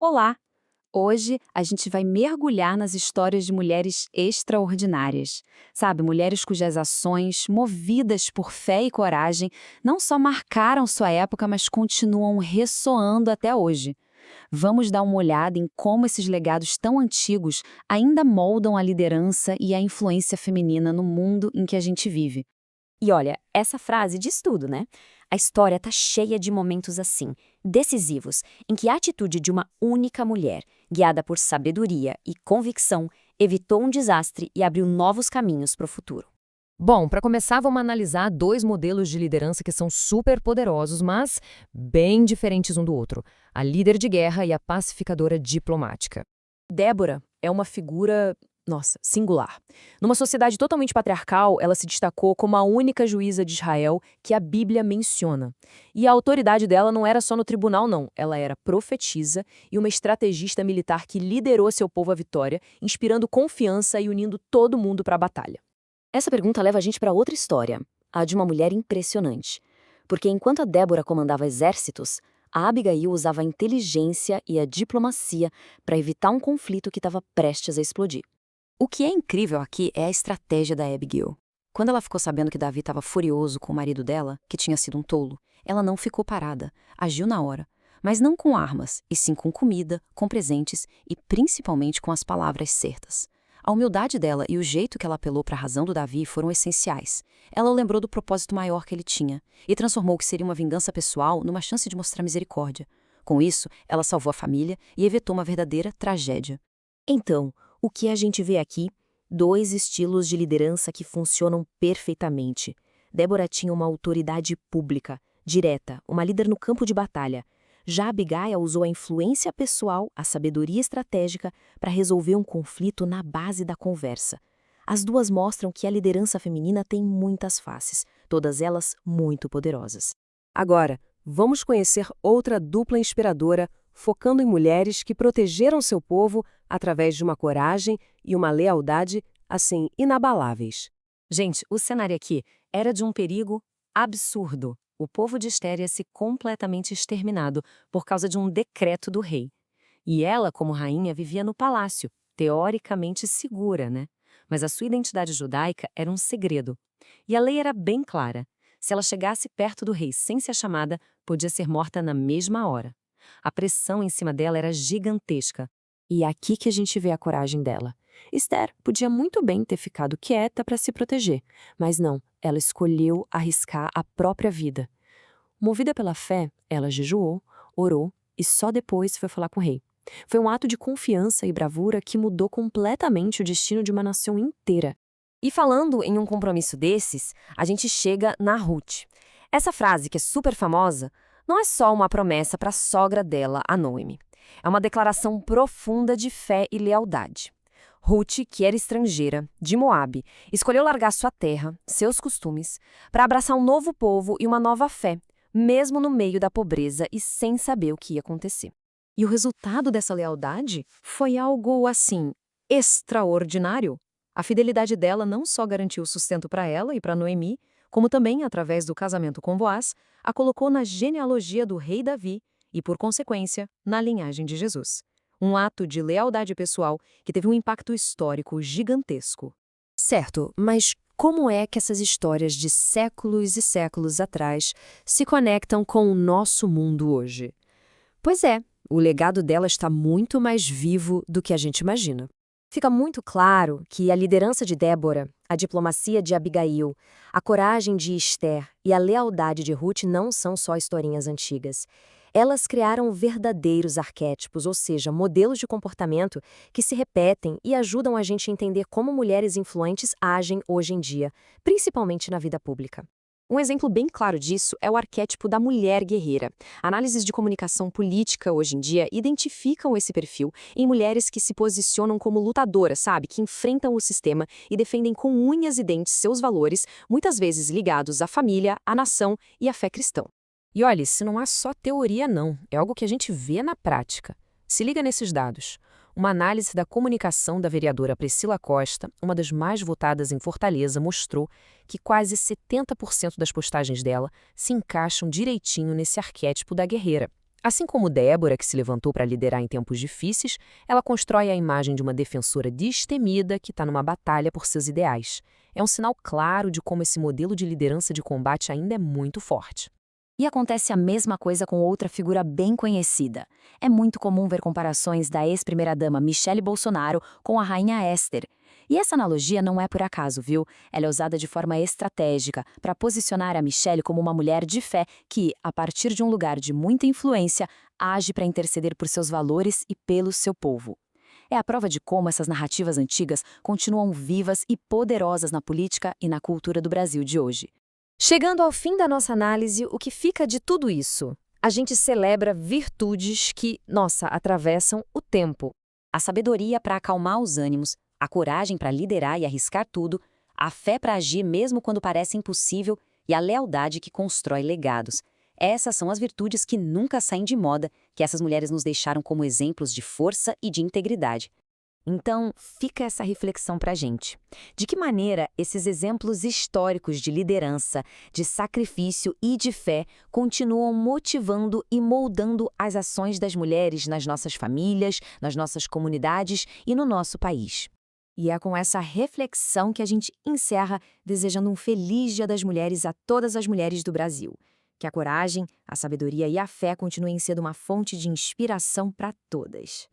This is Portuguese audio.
Olá! Hoje a gente vai mergulhar nas histórias de mulheres extraordinárias. Sabe, mulheres cujas ações, movidas por fé e coragem, não só marcaram sua época, mas continuam ressoando até hoje. Vamos dar uma olhada em como esses legados tão antigos ainda moldam a liderança e a influência feminina no mundo em que a gente vive. E olha, essa frase diz tudo, né? A história tá cheia de momentos assim, decisivos, em que a atitude de uma única mulher, guiada por sabedoria e convicção, evitou um desastre e abriu novos caminhos para o futuro. Bom, para começar, vamos analisar dois modelos de liderança que são super poderosos, mas bem diferentes um do outro: a líder de guerra e a pacificadora diplomática. Débora é uma figura, nossa, singular. Numa sociedade totalmente patriarcal, ela se destacou como a única juíza de Israel que a Bíblia menciona. E a autoridade dela não era só no tribunal, não. Ela era profetisa e uma estrategista militar que liderou seu povo à vitória, inspirando confiança e unindo todo mundo para a batalha. Essa pergunta leva a gente para outra história, a de uma mulher impressionante. Porque enquanto a Débora comandava exércitos, a Abigail usava a inteligência e a diplomacia para evitar um conflito que estava prestes a explodir. O que é incrível aqui é a estratégia da Abigail. Quando ela ficou sabendo que Davi estava furioso com o marido dela, que tinha sido um tolo, ela não ficou parada, agiu na hora. Mas não com armas, e sim com comida, com presentes e principalmente com as palavras certas. A humildade dela e o jeito que ela apelou para a razão do Davi foram essenciais. Ela o lembrou do propósito maior que ele tinha e transformou o que seria uma vingança pessoal numa chance de mostrar misericórdia. Com isso, ela salvou a família e evitou uma verdadeira tragédia. Então, o que a gente vê aqui? Dois estilos de liderança que funcionam perfeitamente. Débora tinha uma autoridade pública, direta, uma líder no campo de batalha. Já Abigail usou a influência pessoal, a sabedoria estratégica, para resolver um conflito na base da conversa. As duas mostram que a liderança feminina tem muitas faces, todas elas muito poderosas. Agora, vamos conhecer outra dupla inspiradora, focando em mulheres que protegeram seu povo através de uma coragem e uma lealdade, assim, inabaláveis. Gente, o cenário aqui era de um perigo absurdo. O povo de Estéria se completamente exterminado por causa de um decreto do rei. E ela, como rainha, vivia no palácio, teoricamente segura, né? Mas a sua identidade judaica era um segredo. E a lei era bem clara. Se ela chegasse perto do rei sem ser chamada, podia ser morta na mesma hora. A pressão em cima dela era gigantesca. E é aqui que a gente vê a coragem dela. Esther podia muito bem ter ficado quieta para se proteger, mas não, ela escolheu arriscar a própria vida. Movida pela fé, ela jejuou, orou e só depois foi falar com o rei. Foi um ato de confiança e bravura que mudou completamente o destino de uma nação inteira. E falando em um compromisso desses, a gente chega na Ruth. Essa frase, que é super famosa, não é só uma promessa para a sogra dela, a Noemi. É uma declaração profunda de fé e lealdade. Ruth, que era estrangeira, de Moabe, escolheu largar sua terra, seus costumes, para abraçar um novo povo e uma nova fé, mesmo no meio da pobreza e sem saber o que ia acontecer. E o resultado dessa lealdade foi algo, assim, extraordinário. A fidelidade dela não só garantiu sustento para ela e para Noemi, como também, através do casamento com Boaz, a colocou na genealogia do rei Davi e, por consequência, na linhagem de Jesus. Um ato de lealdade pessoal que teve um impacto histórico gigantesco. Certo, mas como é que essas histórias de séculos e séculos atrás se conectam com o nosso mundo hoje? Pois é, o legado dela está muito mais vivo do que a gente imagina. Fica muito claro que a liderança de Débora, a diplomacia de Abigail, a coragem de Esther e a lealdade de Ruth não são só historinhas antigas. Elas criaram verdadeiros arquétipos, ou seja, modelos de comportamento que se repetem e ajudam a gente a entender como mulheres influentes agem hoje em dia, principalmente na vida pública. Um exemplo bem claro disso é o arquétipo da mulher guerreira. Análises de comunicação política hoje em dia identificam esse perfil em mulheres que se posicionam como lutadoras, sabe? Que enfrentam o sistema e defendem com unhas e dentes seus valores, muitas vezes ligados à família, à nação e à fé cristã. E olha, isso não é só teoria, não. É algo que a gente vê na prática. Se liga nesses dados. Uma análise da comunicação da vereadora Priscila Costa, uma das mais votadas em Fortaleza, mostrou que quase 70% das postagens dela se encaixam direitinho nesse arquétipo da guerreira. Assim como Débora, que se levantou para liderar em tempos difíceis, ela constrói a imagem de uma defensora destemida que está numa batalha por seus ideais. É um sinal claro de como esse modelo de liderança de combate ainda é muito forte. E acontece a mesma coisa com outra figura bem conhecida. É muito comum ver comparações da ex-primeira-dama Michele Bolsonaro com a rainha Esther. E essa analogia não é por acaso, viu? Ela é usada de forma estratégica para posicionar a Michele como uma mulher de fé que, a partir de um lugar de muita influência, age para interceder por seus valores e pelo seu povo. É a prova de como essas narrativas antigas continuam vivas e poderosas na política e na cultura do Brasil de hoje. Chegando ao fim da nossa análise, o que fica de tudo isso? A gente celebra virtudes que, atravessam o tempo. A sabedoria para acalmar os ânimos, a coragem para liderar e arriscar tudo, a fé para agir mesmo quando parece impossível e a lealdade que constrói legados. Essas são as virtudes que nunca saem de moda, que essas mulheres nos deixaram como exemplos de força e de integridade. Então, fica essa reflexão para a gente. De que maneira esses exemplos históricos de liderança, de sacrifício e de fé continuam motivando e moldando as ações das mulheres nas nossas famílias, nas nossas comunidades e no nosso país? E é com essa reflexão que a gente encerra, desejando um feliz Dia das Mulheres a todas as mulheres do Brasil. Que a coragem, a sabedoria e a fé continuem sendo uma fonte de inspiração para todas.